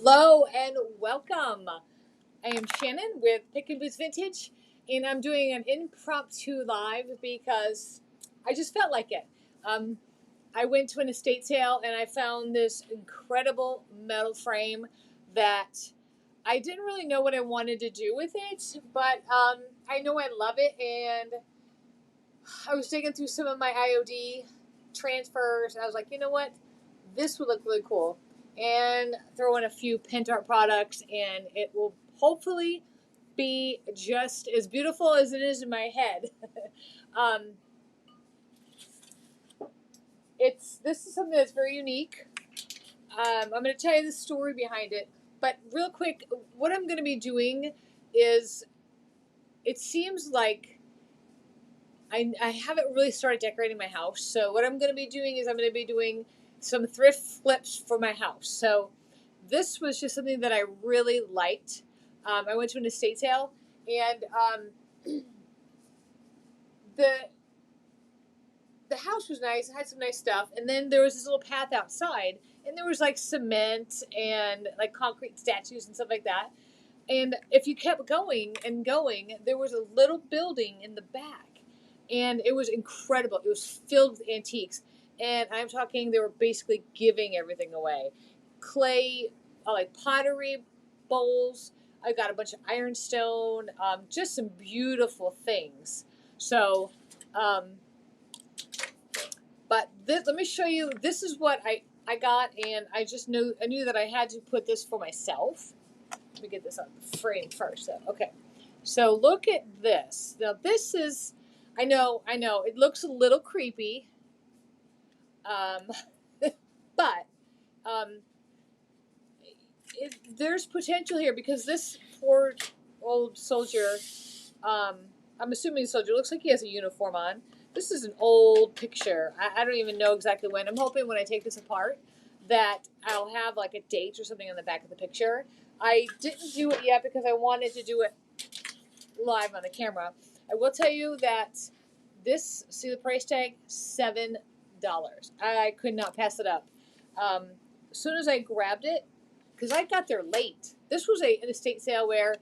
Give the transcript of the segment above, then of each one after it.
Hello and welcome. I am Shannon with Pick and Boots Vintage, and I'm doing an impromptu live because I just felt like it. Um, I went to an estate sale and I found this incredible metal frame that I didn't really know what I wanted to do with it, but I know I love it. And I was digging through some of my IOD transfers, and I was like, you know what? This would look really cool. And throw in a few pent art products, and it will hopefully be just as beautiful as it is in my head. um, this is something that's very unique. I'm going to tell you the story behind it, but real quick, what I'm going to be doing is it seems like I haven't really started decorating my house. So what I'm going to be doing is I'm going to be doing some thrift flips for my house. So this was just something that I really liked. I went to an estate sale, and the the house was nice. It had some nice stuff, and then there was this little path outside, and there was like cement and like concrete statues and stuff like that. And if you kept going and going, there was a little building in the back, and it was incredible. It was filled with antiques, and I'm talking they were basically giving everything away. Clay, like pottery bowls. I got a bunch of ironstone, just some beautiful things. So, um, but let me show you. This is what I got, and I knew that I had to put this for myself. Let me get this on the frame first. Okay. So look at this. Now this is, I know, it looks a little creepy, um, but um, there's potential here because this poor old soldier, um, I'm assuming the soldier looks like he has a uniform on. This is an old picture. I don't even know exactly when. I'm hoping when I take this apart that I'll have like a date or something on the back of the picture. I didn't do it yet because I wanted to do it live on the camera. I will tell you that this, see the price tag, $7. I could not pass it up. As soon as I grabbed it, because I got there late. This was an estate sale where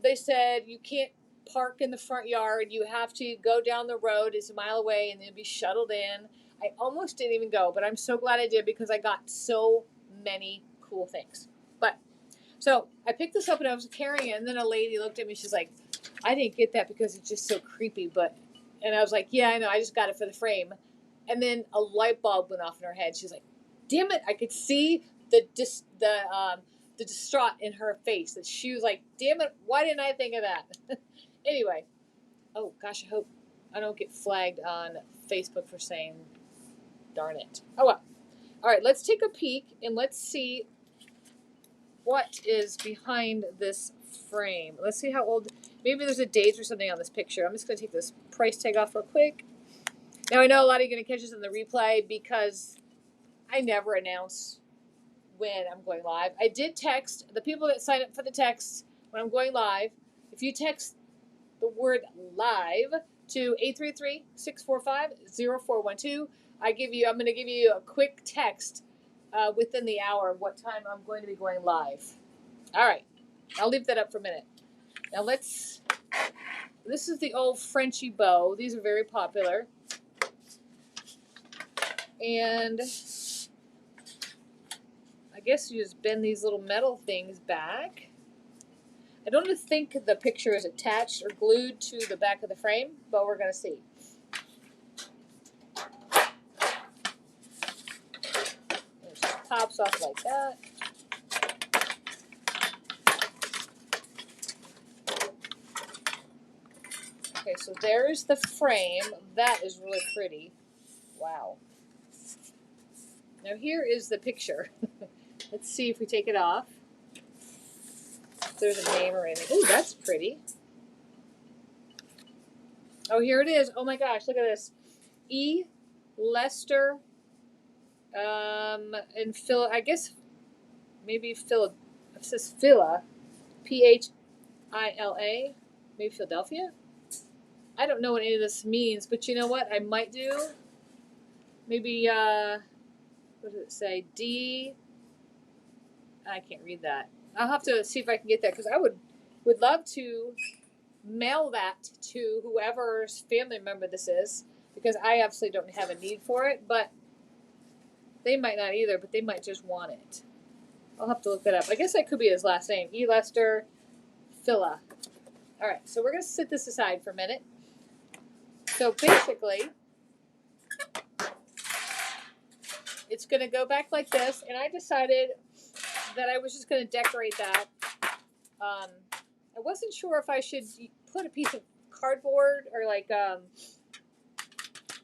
they said you can't park in the front yard. You have to go down the road. It's a mile away, and then be shuttled in. I almost didn't even go, but I'm so glad I did because I got so many cool things. But so I picked this up and I was carrying it, and then a lady looked at me. She's like, "I didn't get that because it's just so creepy." And I was like, "Yeah, I know. I just got it for the frame." And then a light bulb went off in her head. She's like, "Damn it!" I could see the distraught in her face. That she was like, "Damn it! Why didn't I think of that?" Anyway, oh gosh, I hope I don't get flagged on Facebook for saying "darn it." Oh well. All right, let's take a peek and let's see what is behind this frame. Let's see how old. Maybe there's a date or something on this picture. I'm just going to take this price tag off real quick. Now I know a lot of you are going to catch this in the replay because I never announce when I'm going live. I did text the people that sign up for the text when I'm going live. If you text the word live to 833-645-0412, I'm going to give you a quick text within the hour of what time I'm going to be going live. All right. I'll leave that up for a minute. Now this is the old Frenchy bow. These are very popular. And I guess you just bend these little metal things back. I don't think the picture is attached or glued to the back of the frame, but we're going to see. It just pops off like that. Okay, so there's the frame. That is really pretty. Wow. Now here is the picture. Let's see if we take it off. If there's a name or anything. Oh, that's pretty. Oh, here it is. Oh my gosh, look at this. E. Lester. And Phil. I guess maybe Phil. It says Phila. Phila. Maybe Philadelphia. I don't know what any of this means, but you know what? I might do. Maybe what does it say? D. I can't read that. I'll have to see if I can get that because I would love to mail that to whoever's family member this is because I absolutely don't have a need for it, but they might not either, but they might just want it. I'll have to look that up. I guess that could be his last name, E. Lester Phila. All right, so we're going to set this aside for a minute. So basically, it's going to go back like this, and I decided that I was just going to decorate that. I wasn't sure if I should put a piece of cardboard or like,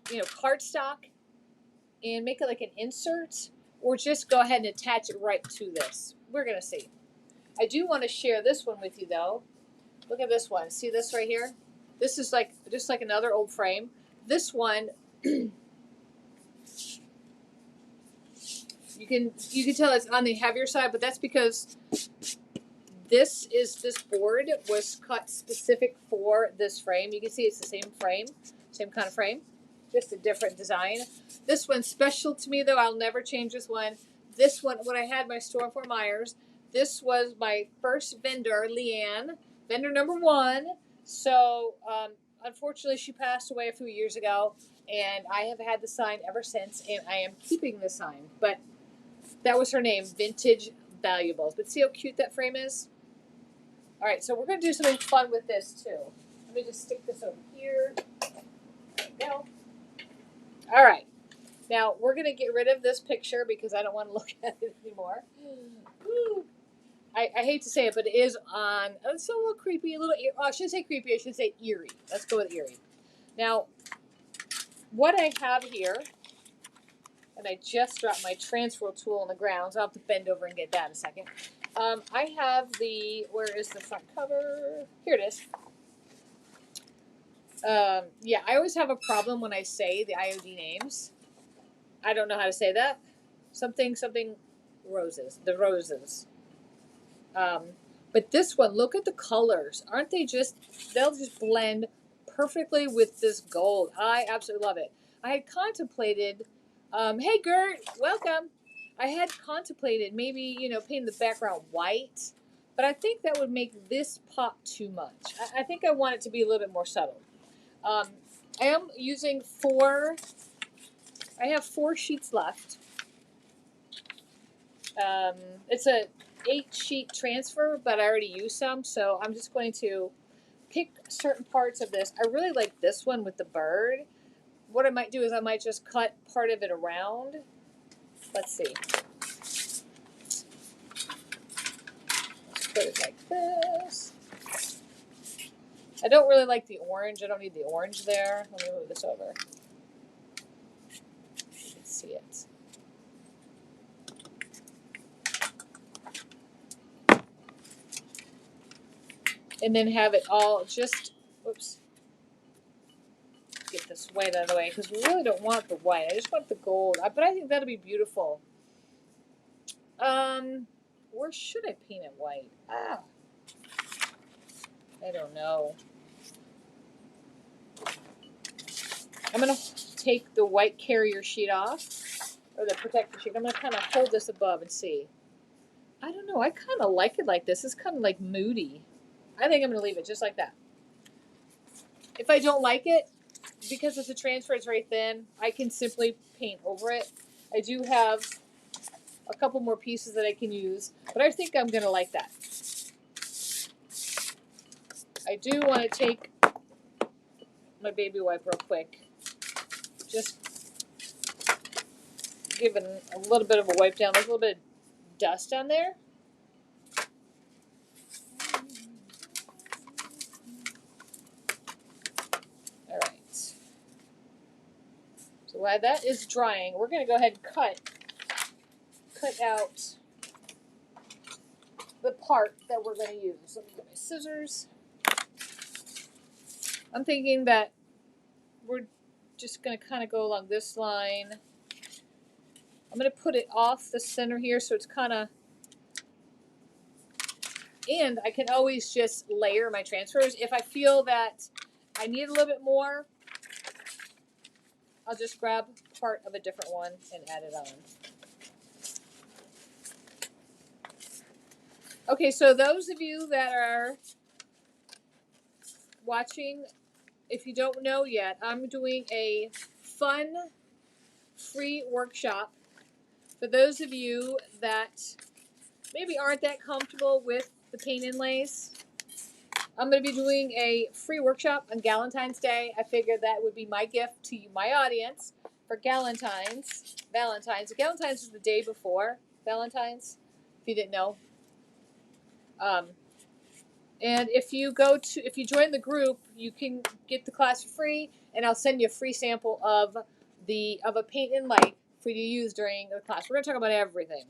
cardstock and make it like an insert, or just go ahead and attach it right to this. We're going to see. I do want to share this one with you, though. Look at this one. See this right here? This is like just like another old frame. This one, you can tell it's on the heavier side, but that's because this board was cut specific for this frame. You can see it's the same frame, same kind of frame, just a different design. This one's special to me, though. I'll never change this one. This one, when I had my store in Fort Myers, this was my first vendor, Leanne, vendor number 1. So, unfortunately, she passed away a few years ago, and I have had the sign ever since, and I am keeping the sign. But that was her name, Vintage Valuables. But see how cute that frame is? All right, so we're going to do something fun with this, too. Let me just stick this over here. There we go. All right. Now, we're going to get rid of this picture because I don't want to look at it anymore. Woo. I hate to say it, but it is on. It's a little creepy, a little. I shouldn't say creepy. I should say eerie. Let's go with eerie. Now, what I have here, and I just dropped my transfer tool on the ground, so I'll have to bend over and get that in a second. I have the. Where is the front cover? Here it is. Yeah, I always have a problem when I say the IOD names. I don't know how to say that. Something roses. The roses. But this one, look at the colors. Aren't they they'll just blend perfectly with this gold. I absolutely love it. I had contemplated, hey Gert, welcome. I had contemplated maybe, painting the background white, but I think that would make this pop too much. I think I want it to be a little bit more subtle. I am using I have 4 sheets left. It's a 8-sheet transfer, but I already used some, so I'm just going to pick certain parts of this. I really like this one with the bird. What I might do is I might just cut part of it around. Let's see. Let's put it like this. I don't really like the orange. I don't need the orange there. Let me move this over. You can see it. And then have it all just, whoops, get this white out of the way because we really don't want the white. I just want the gold. But I think that'll be beautiful. Where should I paint it white? I don't know. I'm going to take the white carrier sheet off, or the protector sheet. I'm going to kind of hold this above and see. I don't know. I kind of like it like this. It's kind of like moody. I think I'm going to leave it just like that. If I don't like it, because it's a transfer, it's very thin, I can simply paint over it. I do have a couple more pieces that I can use, but I think I'm going to like that. I do want to take my baby wipe real quick. Just give it a little bit of a wipe down. There's a little bit of dust on there. All right. So while that is drying, we're going to go ahead and cut out the part that we're going to use. Let me get my scissors. I'm thinking that we're just going to kind of go along this line. I'm going to put it off the center here so it's kind of, and I can always just layer my transfers. If I feel that I need a little bit more, I'll just grab part of a different one and add it on. Okay, so those of you that are watching, if you don't know yet, I'm doing a fun, free workshop for those of you that maybe aren't that comfortable with the paint inlays. I'm going to be doing a free workshop on Valentine's Day. I figured that would be my gift to you, my audience, for Valentine's. Valentine's is the day before Valentine's, if you didn't know. And if you join the group, you can get the class for free, and I'll send you a free sample of a paint inlay for you to use during the class. We're going to talk about everything.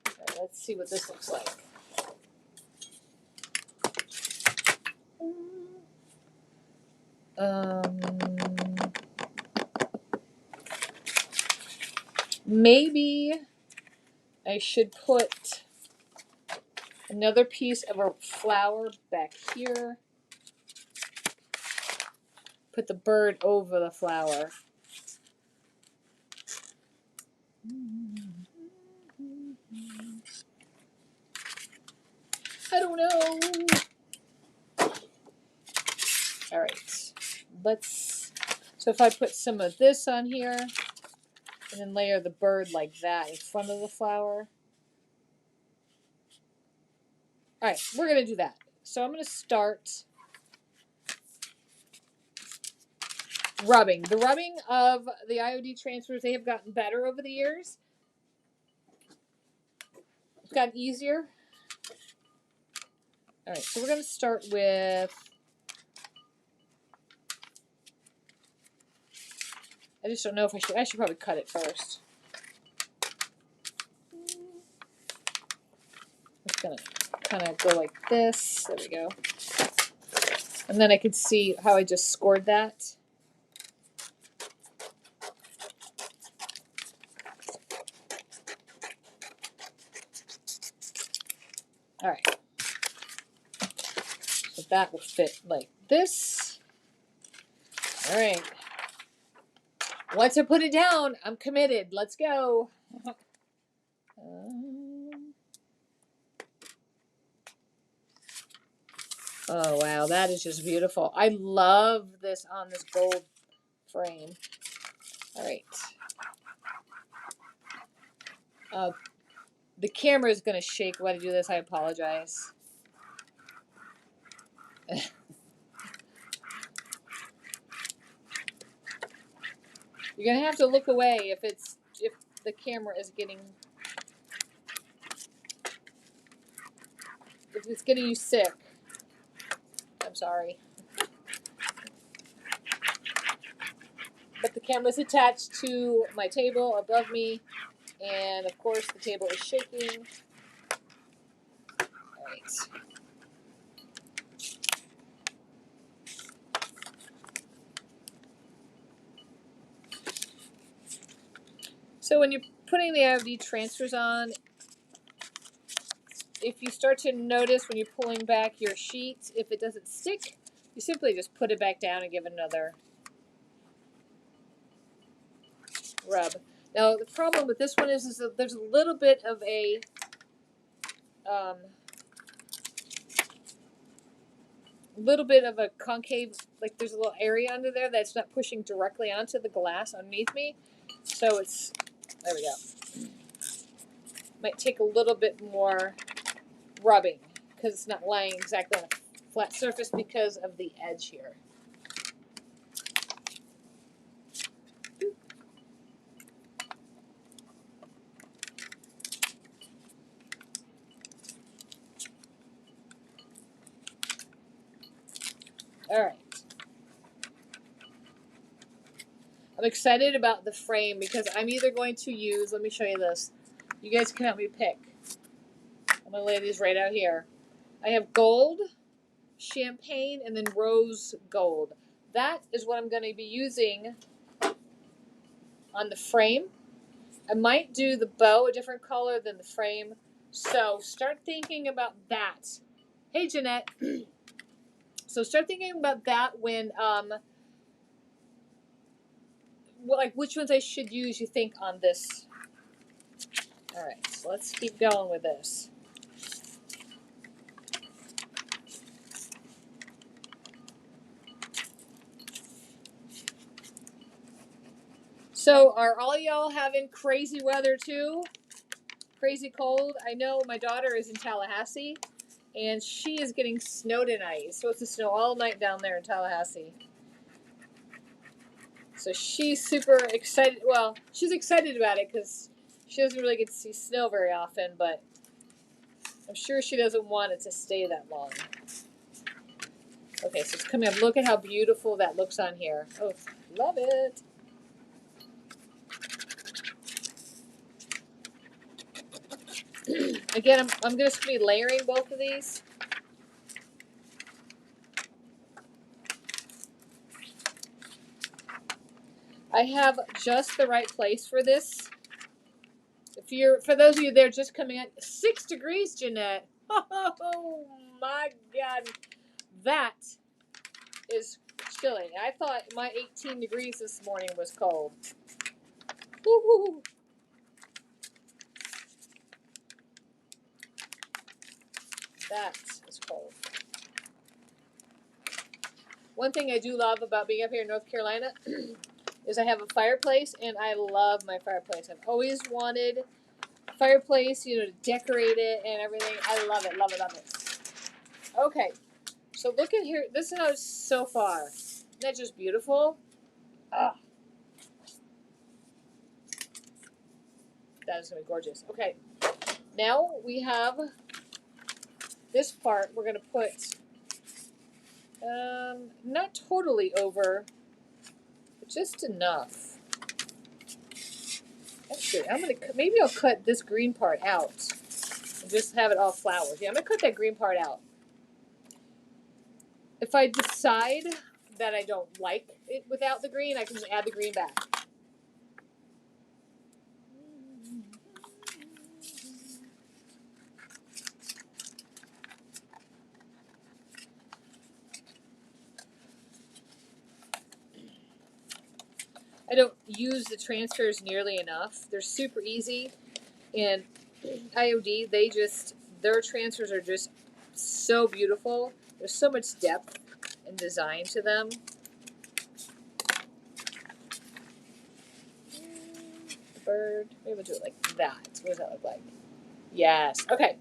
Right, let's see what this looks like. Maybe I should put another piece of a flower back here. Put the bird over the flower. I don't know. All right, so if I put some of this on here, and then layer the bird like that in front of the flower. All right, we're going to do that. So I'm going to start rubbing. The rubbing of the IOD transfers, they have gotten better over the years. It's gotten easier. All right, so we're going to start with, I just don't know if I should probably cut it first. It's going to kind of go like this. There we go. And then I could see how I just scored that. All right. So that will fit like this. All right. Once I put it down, I'm committed. Let's go. Oh, wow. That is just beautiful. I love this on this gold frame. All right. The camera is going to shake while I do this. I apologize. You're going to have to look away if the camera is getting, if it's getting you sick. I'm sorry. But the camera is attached to my table above me, and of course the table is shaking. All right. So when you're putting the IOD transfers on, if you start to notice when you're pulling back your sheet, if it doesn't stick, you simply just put it back down and give it another rub. Now the problem with this one is that there's a little bit of a concave, like there's a little area under there that's not pushing directly onto the glass underneath me. So it's, there we go. Might take a little bit more rubbing because it's not laying exactly on a flat surface because of the edge here. All right. I'm excited about the frame because I'm either going to use, let me show you this. You guys can help me pick. I'm going to lay these right out here. I have gold, champagne, and then rose gold. That is what I'm going to be using on the frame. I might do the bow a different color than the frame. So start thinking about that. Hey, Jeanette. So start thinking about that when, like which ones I should use, you think, on this. All right, so let's keep going with this. So are all y'all having crazy weather too? Crazy cold? I know my daughter is in Tallahassee and she is getting snow tonight. It's supposed to snow all night down there in Tallahassee. So she's super excited. Well, she's excited about it because she doesn't really get to see snow very often, but I'm sure she doesn't want it to stay that long. Okay, so it's coming up. Look at how beautiful that looks on here. Oh, love it. Again, I'm just going to be layering both of these. I have just the right place for this. For those of you that are just coming in, 6 degrees, Jeanette. Oh my God, that is chilly. I thought my 18 degrees this morning was cold. Woo-hoo. That is cold. One thing I do love about being up here in North Carolina is I have a fireplace, and I love my fireplace. I've always wanted a fireplace, to decorate it and everything. I love it, love it, love it. Okay, so look at here. This house so far. Isn't that just beautiful? Ah, that is going to be gorgeous. Okay, now we have this part. We're going to put, not totally over, but just enough. Actually, maybe I'll cut this green part out and just have it all flowers. Yeah, I'm going to cut that green part out. If I decide that I don't like it without the green, I can just add the green back. I don't use the transfers nearly enough. They're super easy, and IOD, their transfers are just so beautiful. There's so much depth and design to them. Bird, maybe we'll do it like that. What does that look like? Yes. Okay.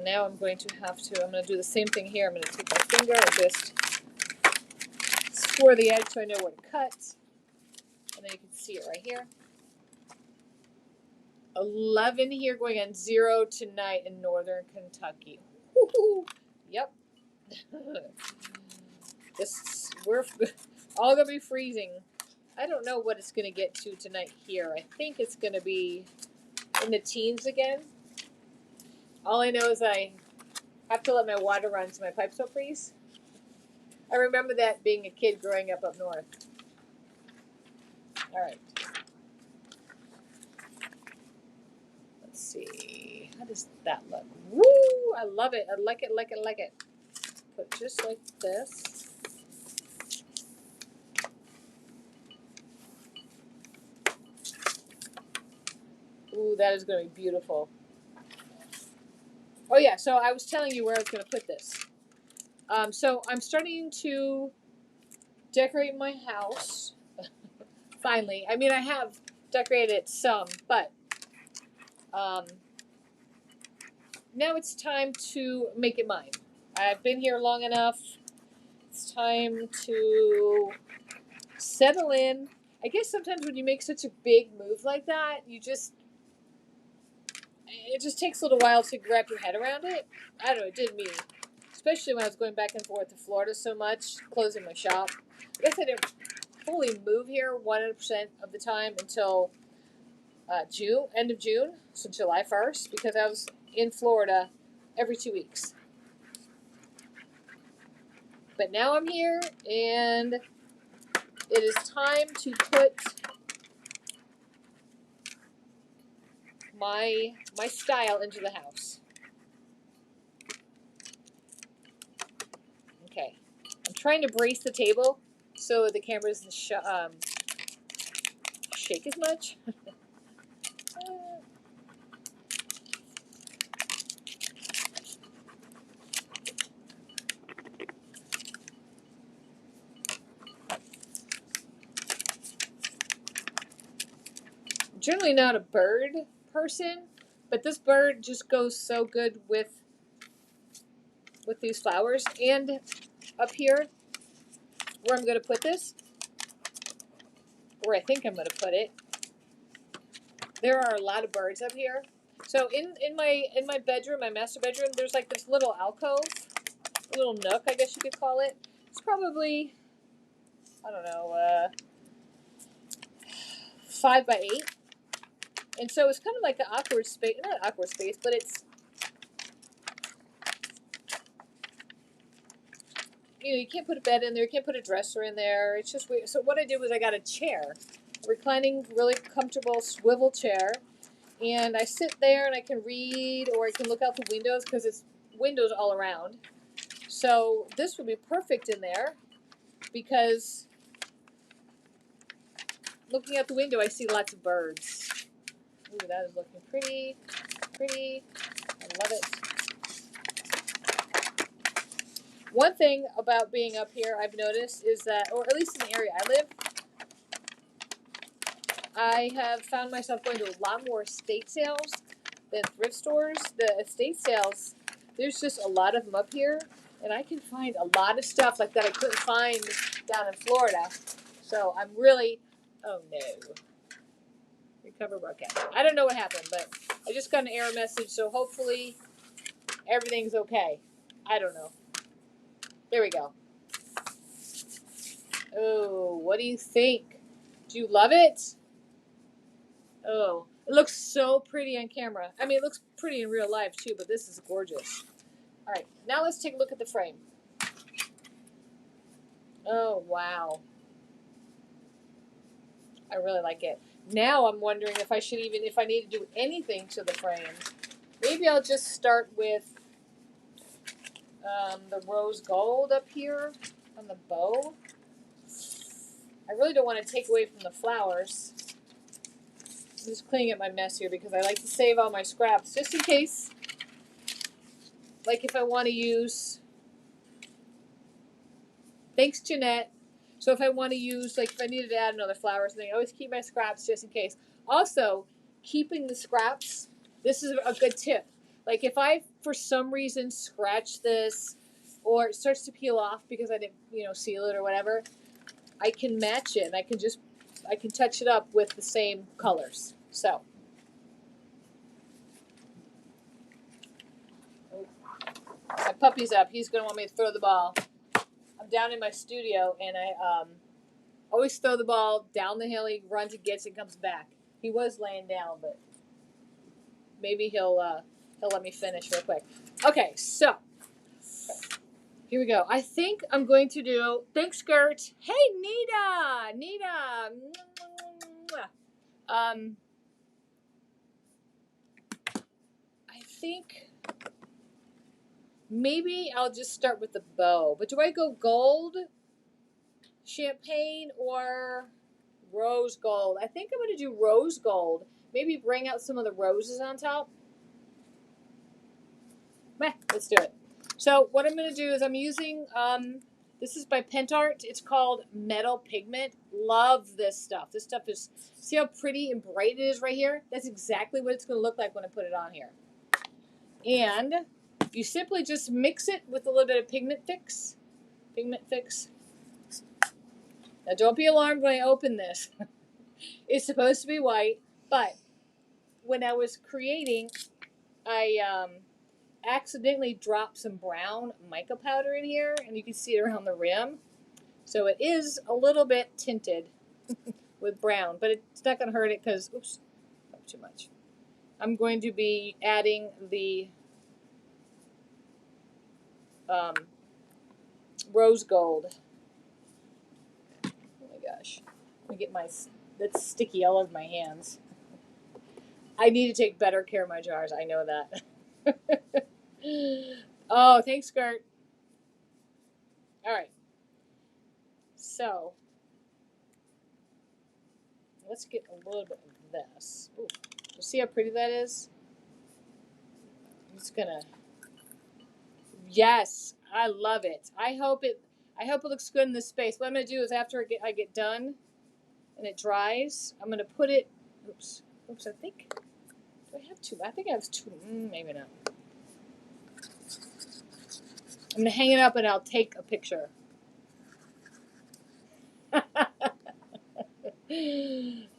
Now I'm going to do the same thing here. I'm going to take my finger and just score the edge so I know where to cut. And then you can see it right here. 11 here going on 0 tonight in northern Kentucky. Woo-hoo. Yep. We're all going to be freezing. I don't know what it's going to get to tonight here. I think it's going to be in the teens again. All I know is I have to let my water run so my pipes don't freeze. I remember that being a kid growing up north. All right. Let's see. How does that look? Woo! I love it. I like it, like it, like it. Put just like this. Ooh, that is going to be beautiful. Oh, yeah. So I was telling you where I was going to put this. So I'm starting to decorate my house. Finally. I mean, I have decorated it some, but now it's time to make it mine. I've been here long enough. It's time to settle in. I guess sometimes when you make such a big move like that, it just takes a little while to wrap your head around it. I don't know, it did me. Especially when I was going back and forth to Florida so much, closing my shop. I guess I didn't fully move here 100% of the time until end of June, so July 1st, because I was in Florida every 2 weeks. But now I'm here, and it is time to put my style into the house. Okay, I'm trying to brace the table so the camera doesn't shake as much. generally not a bird person, but this bird just goes so good with these flowers. And up here, where I'm going to put this, where I think I'm going to put it, there are a lot of birds up here. So in my bedroom, my master bedroom, there's like this little alcove, a little nook, I guess you could call it. It's probably, I don't know, 5 by 8. And so it's kind of like an awkward space, not awkward space, but it's, you know, you can't put a bed in there, you can't put a dresser in there. It's just weird. So what I did was I got a chair, a reclining, really comfortable swivel chair, and I sit there and I can read or I can look out the windows because it's windows all around. So this would be perfect in there because looking out the window I see lots of birds. Ooh, that is looking pretty, pretty. I love it. One thing about being up here I've noticed is that, or at least in the area I live, I have found myself going to a lot more estate sales than thrift stores. The estate sales, there's just a lot of them up here, and I can find a lot of stuff like that I couldn't find down in Florida. So I'm really, oh no, recover broadcast. I don't know what happened, but I just got an error message, so hopefully everything's okay. I don't know. There we go. Oh, what do you think? Do you love it? Oh, it looks so pretty on camera. I mean, it looks pretty in real life too, but this is gorgeous. All right, now let's take a look at the frame. Oh, wow. I really like it. Now I'm wondering if I should even, if I need to do anything to the frame. Maybe I'll just start with the rose gold up here on the bow. I really don't want to take away from the flowers. I'm just cleaning up my mess here because I like to save all my scraps just in case. Like if I want to use, thanks Jeanette. So if I want to use, like if I needed to add another flower or something, I always keep my scraps just in case. Also, keeping the scraps, this is a good tip. Like if I, for some reason, scratch this or it starts to peel off because I didn't, seal it or whatever, I can match it and I can touch it up with the same colors. So. My puppy's up. He's going to want me to throw the ball. I'm down in my studio, and I always throw the ball down the hill. He runs and gets it and comes back. He was laying down, but maybe he'll let me finish real quick. Okay, so here we go. I think I'm going to do, thanks, Gert. Hey, Nita. I think maybe I'll just start with the bow. But do I go gold, champagne, or rose gold? I think I'm going to do rose gold. Maybe bring out some of the roses on top. Let's do it. So what I'm going to do is I'm using, this is by Pentart. It's called Metal Pigment. Love this stuff. This stuff is, see how pretty and bright it is right here? That's exactly what it's going to look like when I put it on here. And you simply just mix it with a little bit of Pigment Fix. Pigment Fix. Now don't be alarmed when I open this. It's supposed to be white, but when I was creating, I accidentally dropped some brown mica powder in here, and you can see it around the rim. So it is a little bit tinted with brown, but it's not going to hurt it because, oops, not too much. I'm going to be adding the rose gold. Oh my gosh. Let me get that's sticky all over my hands. I need to take better care of my jars. I know that. Oh, thanks, Gert. All right. So, let's get a little bit of this. Ooh, you see how pretty that is? I'm just gonna. Yes, I love it. I hope it looks good in this space. What I'm gonna do is after I get done and it dries, I'm gonna put it. Oops. Oops, I think, do I have two? I think I have two. Maybe not. I'm going to hang it up and I'll take a picture.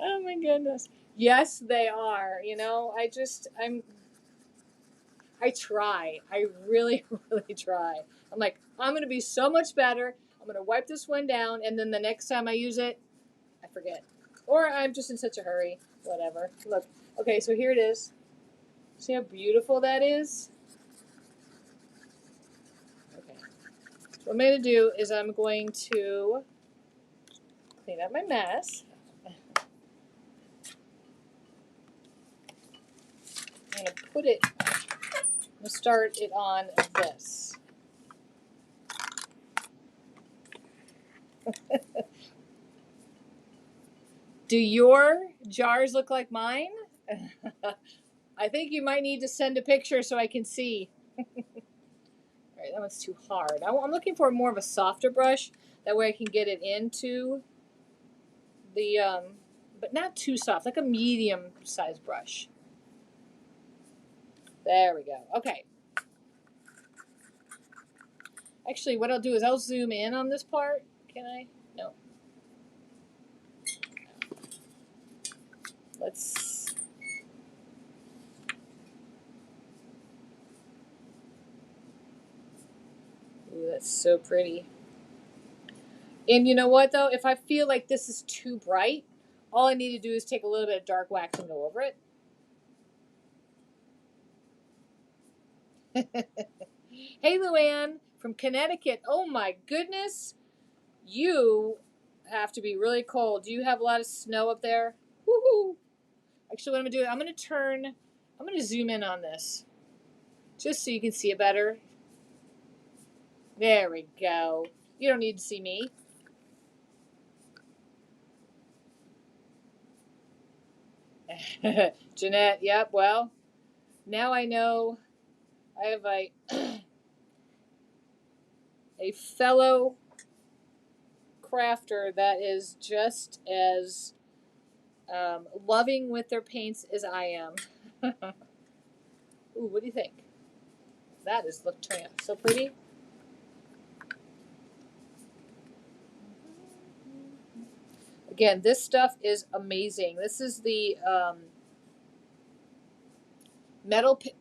Oh my goodness. Yes, they are. You know, I try. I really, really try. I'm like, I'm going to be so much better. I'm going to wipe this one down, and then the next time I use it, I forget. Or I'm just in such a hurry. Whatever. Look. Okay, so here it is. See how beautiful that is? Okay. So what I'm going to do is I'm going to clean up my mess. I'm going to put it, I'm going to start it on this. Do your jars look like mine? I think you might need to send a picture so I can see. All right, that one's too hard. I'm looking for more of a softer brush. That way I can get it into the, but not too soft, like a medium-sized brush. There we go. Okay. Actually, what I'll do is I'll zoom in on this part. Can I? No. Let's. Ooh, that's so pretty. And you know what, though? If I feel like this is too bright, all I need to do is take a little bit of dark wax and go over it. Hey, Luann from Connecticut. Oh, my goodness. You have to be really cold. Do you have a lot of snow up there? Woohoo! Actually, what I'm going to do, I'm going to zoom in on this just so you can see it better. There we go. You don't need to see me. Jeanette, yep, well, now I know I have a fellow crafter that is just as loving with their paints as I am. Ooh, what do you think? That is look turning out so pretty. Again, this stuff is amazing. This is the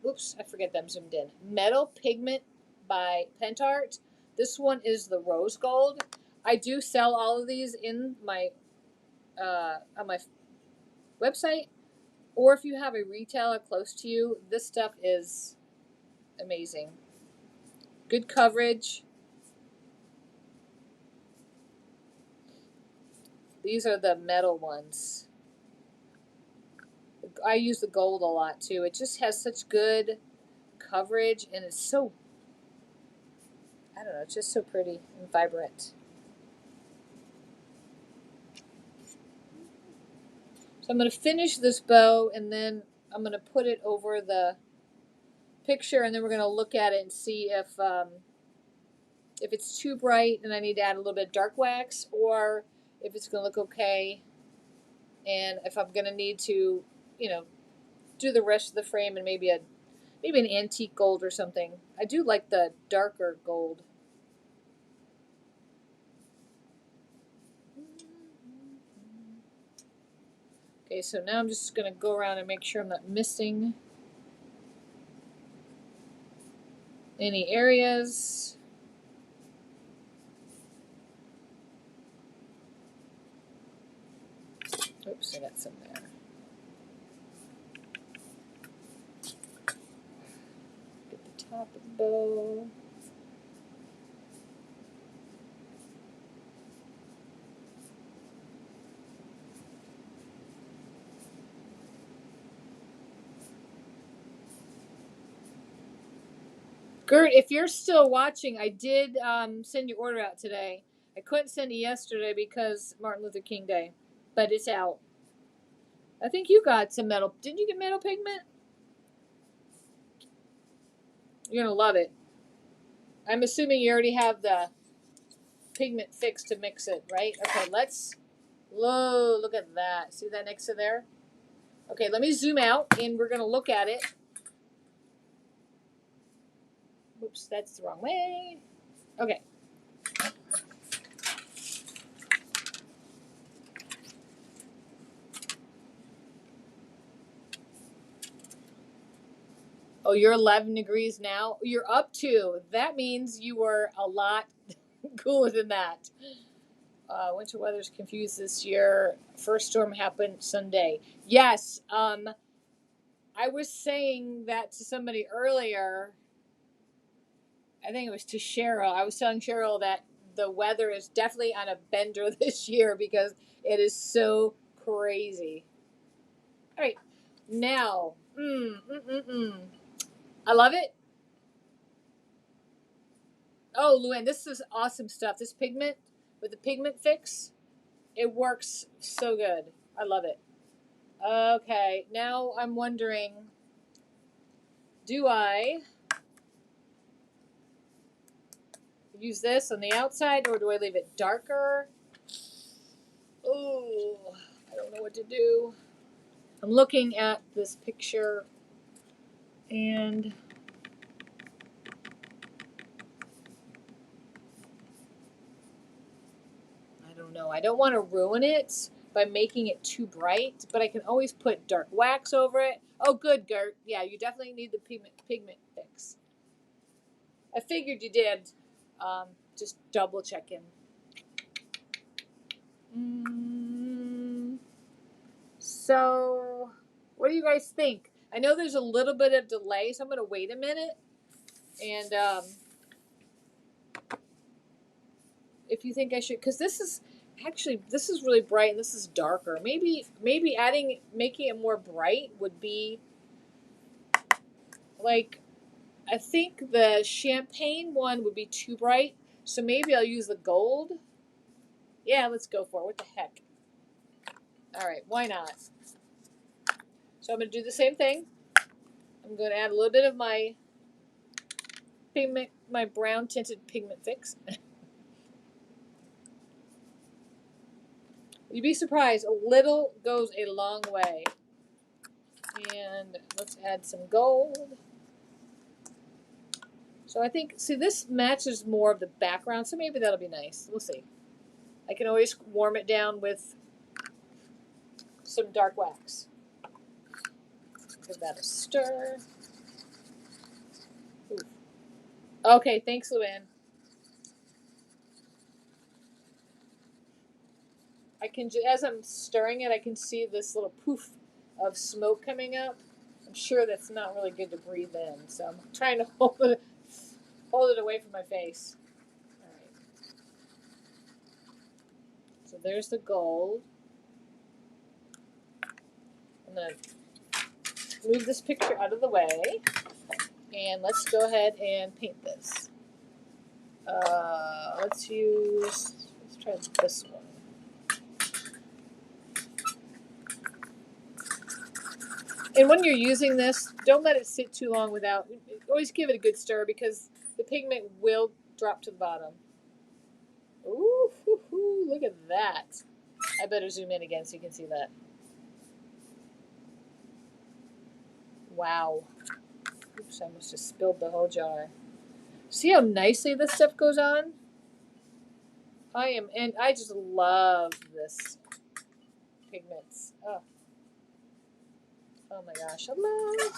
oops, I forget them zoomed in. Metal Pigment by Pentart. This one is the rose gold. I do sell all of these in my on my website, or if you have a retailer close to you, this stuff is amazing. Good coverage. These are the metal ones. I use the gold a lot too. It just has such good coverage, and it's so, I don't know, it's just so pretty and vibrant. So I'm going to finish this bow, and then I'm going to put it over the picture, and then we're going to look at it and see if it's too bright and I need to add a little bit of dark wax, or if it's going to look okay, and if I'm going to need to, do the rest of the frame and maybe an antique gold or something. I do like the darker gold. Okay, so now I'm just going to go around and make sure I'm not missing any areas. Oops, I got some there. Get the top of the bow. Gert, if you're still watching, I did send your order out today. I couldn't send it yesterday because Martin Luther King Day, but it's out. I think you got some metal. Didn't you get metal pigment? You're going to love it. I'm assuming you already have the pigment fixed to mix it, right? Okay, let's... Whoa, look at that. See that next to there? Okay, let me zoom out and we're going to look at it. Whoops, that's the wrong way. Okay. Oh, you're 11 degrees now? You're up to. That means you were a lot cooler than that. Winter weather's confused this year. First storm happened Sunday. Yes, I was saying that to somebody earlier. I think it was to Cheryl. I was telling Cheryl that the weather is definitely on a bender this year because it is so crazy. All right, now, I love it. Oh, Luann, this is awesome stuff. This pigment with the pigment fix, it works so good. I love it. Okay, now I'm wondering, do I use this on the outside or do I leave it darker? Oh, I don't know what to do. I'm looking at this picture and I don't know. I don't want to ruin it by making it too bright, but I can always put dark wax over it. Oh, good, Gert. Yeah, you definitely need the pigment fix. I figured you did. Just double checking. So, what do you guys think? I know there's a little bit of delay, so I'm going to wait a minute. And if you think I should, because this is really bright and this is darker. Maybe making it more bright would be like, I think the champagne one would be too bright. So maybe I'll use the gold. Yeah, let's go for it. What the heck? All right, why not? So I'm going to do the same thing. I'm going to add a little bit of my pigment, my brown tinted pigment fix. You'd be surprised. A little goes a long way. And let's add some gold. So I think, see, this matches more of the background, so maybe that'll be nice. We'll see. I can always warm it down with some dark wax. Give that a stir. Ooh. Okay, thanks, Luann. I can, as I'm stirring it, I can see this little poof of smoke coming up. I'm sure that's not really good to breathe in, so I'm trying to hold it away from my face. All right. So there's the gold. I'm going to move this picture out of the way, and let's go ahead and paint this. Let's try this one. And when you're using this, don't let it sit too long without, always give it a good stir because the pigment will drop to the bottom. Ooh, look at that. I better zoom in again so you can see that. Wow. Oops, I almost just spilled the whole jar. See how nicely this stuff goes on? And I just love this pigments. Oh my gosh, I love.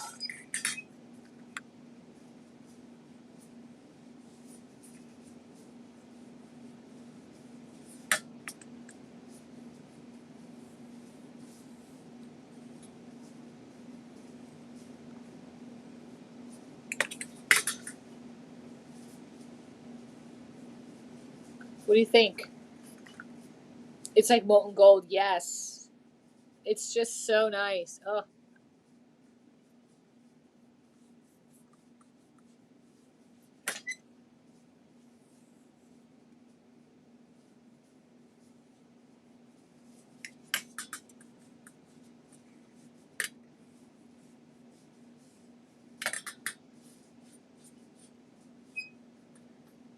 What do you think? It's like molten gold, yes. It's just so nice. Oh.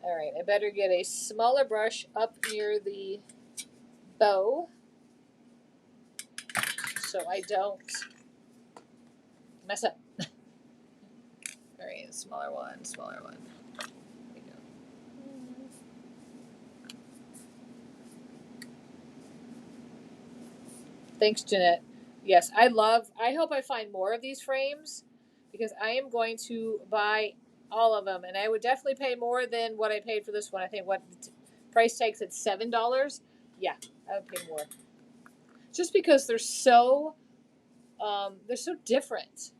All right, I better get a smaller brush up near the bow so I don't Mess up. All right, smaller one, smaller one. There we go. Thanks, Jeanette. Yes, I hope I find more of these frames because I am going to buy all of them, and I would definitely pay more than what I paid for this one. I think what price tag's at $7. Yeah, I would pay more. Just because they're so different.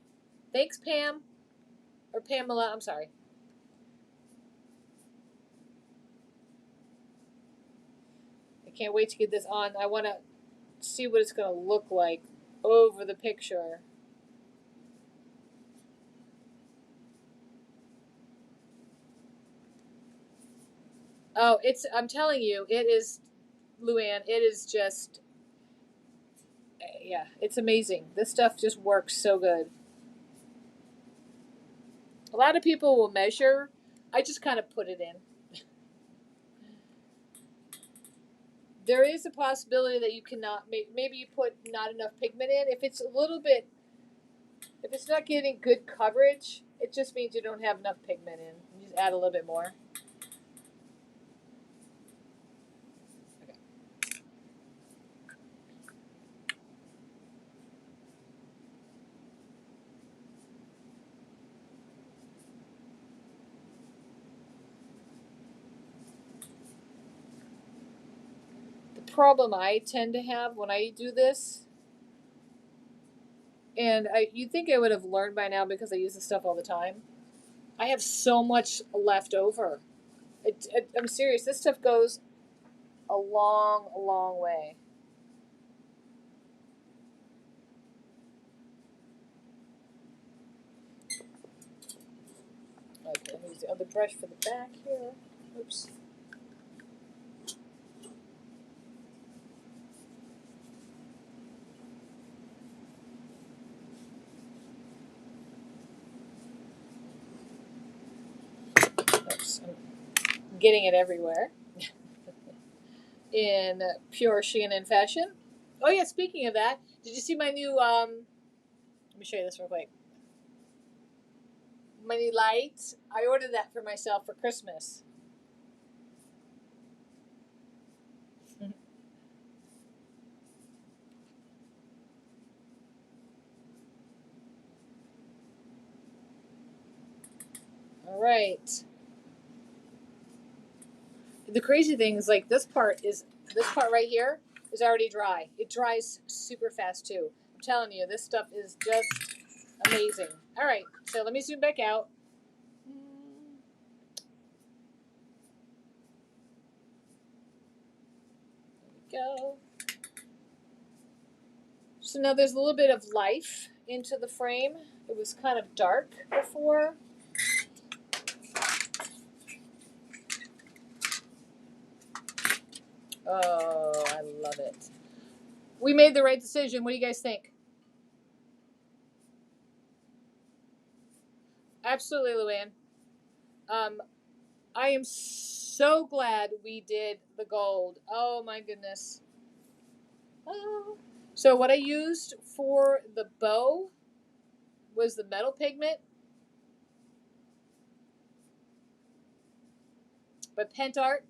Thanks, Pam or Pamela. I'm sorry. I can't wait to get this on. I want to see what it's going to look like over the picture. Oh, I'm telling you, it is, Luann, it is just, yeah, it's amazing. This stuff just works so good. A lot of people will measure. I just kind of put it in. There is a possibility that you cannot, maybe you put not enough pigment in. If it's not getting good coverage, it just means you don't have enough pigment in. You just add a little bit more. Okay. The problem I tend to have when I do this, and you'd think I would have learned by now because I use this stuff all the time. I have so much left over. I'm serious. This stuff goes a long, long way. Okay, let me use the other brush for the back here. Oops. Oops. I'm getting it everywhere. In pure Shannon fashion. Oh yeah, speaking of that, did you see my new let me show you this real quick. My new light. I ordered that for myself for Christmas. All right. The crazy thing is like this part right here is already dry. It dries super fast too. I'm telling you, this stuff is just amazing. All right, so let me zoom back out. There we go. So now there's a little bit of life into the frame. It was kind of dark before. Oh, I love it. We made the right decision. What do you guys think? Absolutely, Luann. I am so glad we did the gold. Oh my goodness. Oh. So what I used for the bow was the metal pigment by Pentart.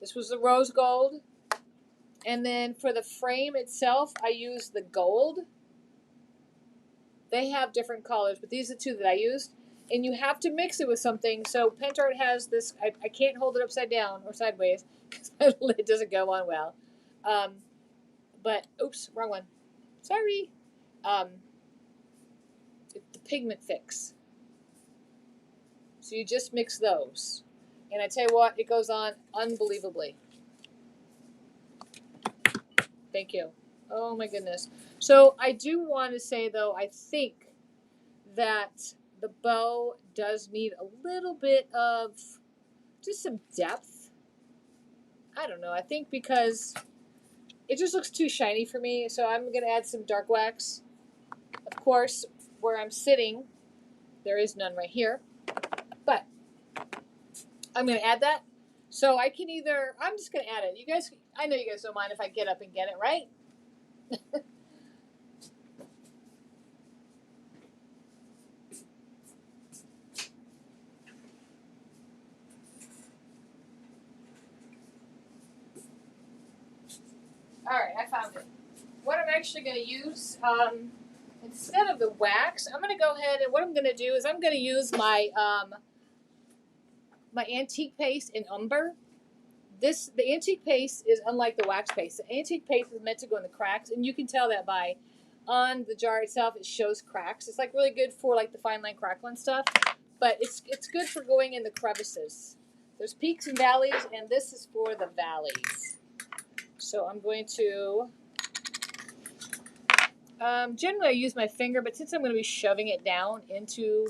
This was the rose gold. And then for the frame itself, I used the gold. They have different colors, but these are the two that I used. And you have to mix it with something. So Pentart has this, I can't hold it upside down or sideways because my lid doesn't go on well. But, oops, wrong one. Sorry. The pigment fix. So you just mix those. And I tell you what, it goes on unbelievably. Thank you. Oh my goodness. So I do want to say though, I think that the bow does need a little bit of just some depth. I don't know. I think because it just looks too shiny for me. So I'm going to add some dark wax. Of course, where I'm sitting, there is none right here. But I'm going to add that. So I can either, I'm just going to add it. You guys, I know you guys don't mind if I get up and get it, right? actually going to use, instead of the wax, I'm going to go ahead and what I'm going to do is I'm going to use my my antique paste in umber. The antique paste is unlike the wax paste. The antique paste is meant to go in the cracks, and you can tell that by on the jar itself. It shows cracks. It's like really good for like the fine line crackling stuff, but it's good for going in the crevices. There's peaks and valleys, and this is for the valleys. So I'm going to generally I use my finger, but since I'm going to be shoving it down into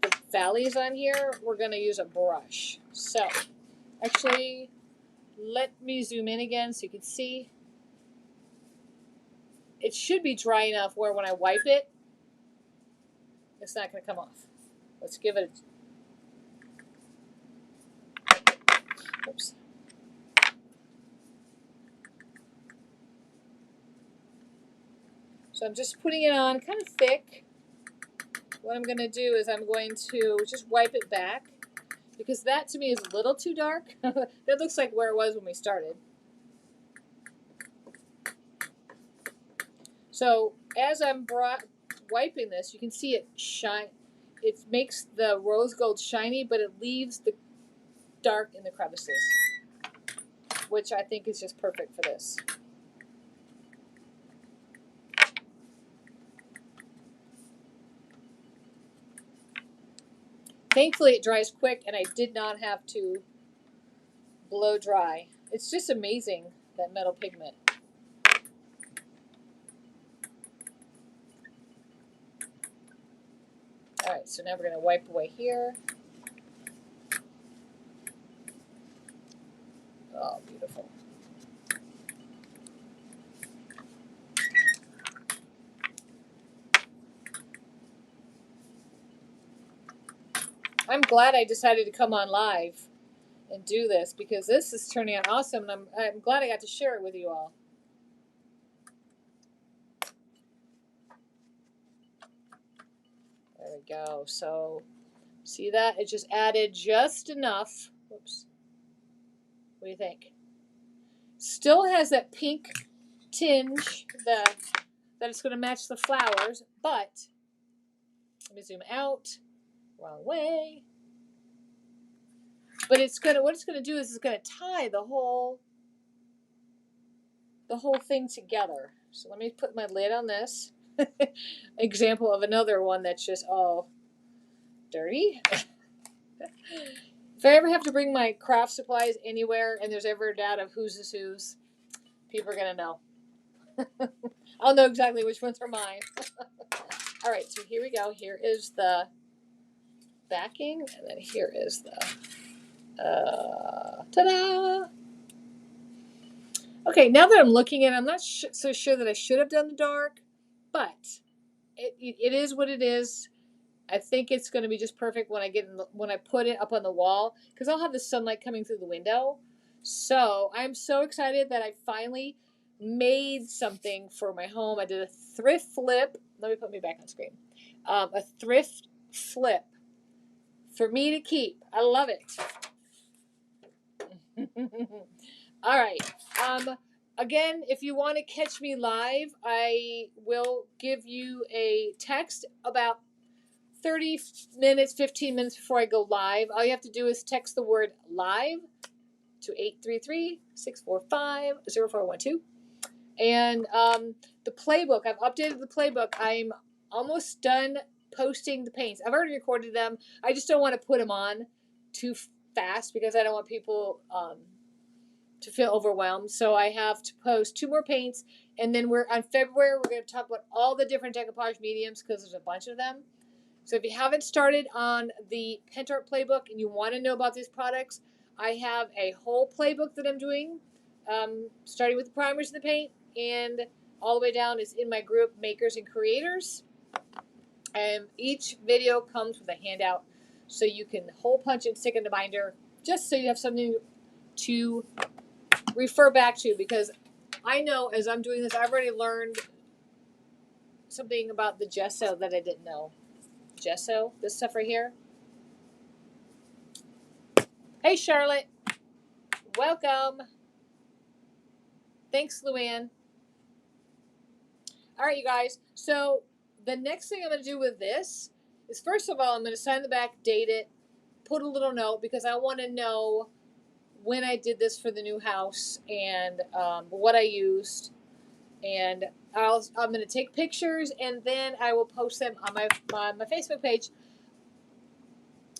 the valleys on here, we're going to use a brush. So actually, let me zoom in again so you can see. It should be dry enough where when I wipe it, it's not going to come off. Let's give it a... Oops. So I'm just putting it on kind of thick. What I'm going to do is I'm going to just wipe it back because that to me is a little too dark. That looks like where it was when we started. So as I'm wiping this, you can see it shine. It makes the rose gold shiny, but it leaves the dark in the crevices, which I think is just perfect for this. Thankfully, it dries quick, and I did not have to blow dry. It's just amazing, that metal pigment. All right, so now we're going to wipe away here. Oh, beautiful. I'm glad I decided to come on live and do this because this is turning out awesome, and I'm glad I got to share it with you all. There we go. So see that? It just added just enough. Whoops. What do you think? Still has that pink tinge that it's going to match the flowers, but let me zoom out. Wrong way. But it's gonna what it's gonna do is it's gonna tie the whole thing together. So let me put my lid on this. Example of another one that's just all dirty. If I ever have to bring my craft supplies anywhere and there's ever a doubt of whose is whose, people are gonna know. I'll know exactly which ones are mine. All right, so here we go. Here is the backing, and then here is the ta-da! Okay, now that I'm looking at it, I'm not so sure that I should have done the dark, but it is what it is. I think it's going to be just perfect when I put it up on the wall because I'll have the sunlight coming through the window. So I'm so excited that I finally made something for my home. I did a thrift flip. Let me put me back on screen. A thrift flip for me to keep. I love it. All right. Again, if you want to catch me live, I will give you a text about 30 minutes, 15 minutes before I go live. All you have to do is text the word live to 833-645-0412. And the playbook, I've updated the playbook. I'm almost done posting the paints. I've already recorded them. I just don't want to put them on too fast because I don't want people to feel overwhelmed. So I have to post 2 more paints, and then on February we're going to talk about all the different decoupage mediums because there's a bunch of them. So if you haven't started on the Paint Art Playbook and you want to know about these products, I have a whole playbook that I'm doing, starting with the primers and the paint, and all the way down is in my group Makers and Creators. And each video comes with a handout so you can hole punch and stick in the binder just so you have something to refer back to, because I know as I'm doing this, I've already learned something about the gesso that I didn't know. Gesso, this stuff right here. Hey Charlotte, welcome. Thanks, Luann. All right, you guys. So the next thing I'm going to do with this is, first of all, I'm going to sign the back, date it, put a little note, because I want to know when I did this for the new house and what I used. And I'm going to take pictures, and then I will post them on my Facebook page.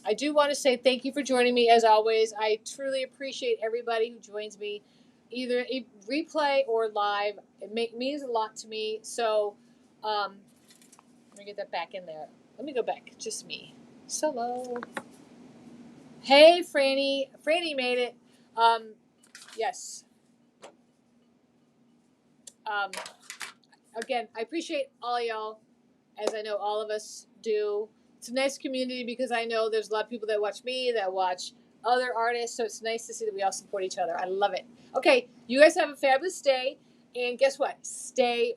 I do want to say thank you for joining me, as always. I truly appreciate everybody who joins me, either a replay or live. It means a lot to me. So let me get that back in there. Let me go back. Just me. Solo. Hey, Franny. Franny made it. Yes. Again, I appreciate all y'all, as I know all of us do. It's a nice community because I know there's a lot of people that watch me, that watch other artists, so it's nice to see that we all support each other. I love it. Okay, you guys have a fabulous day, and guess what? Stay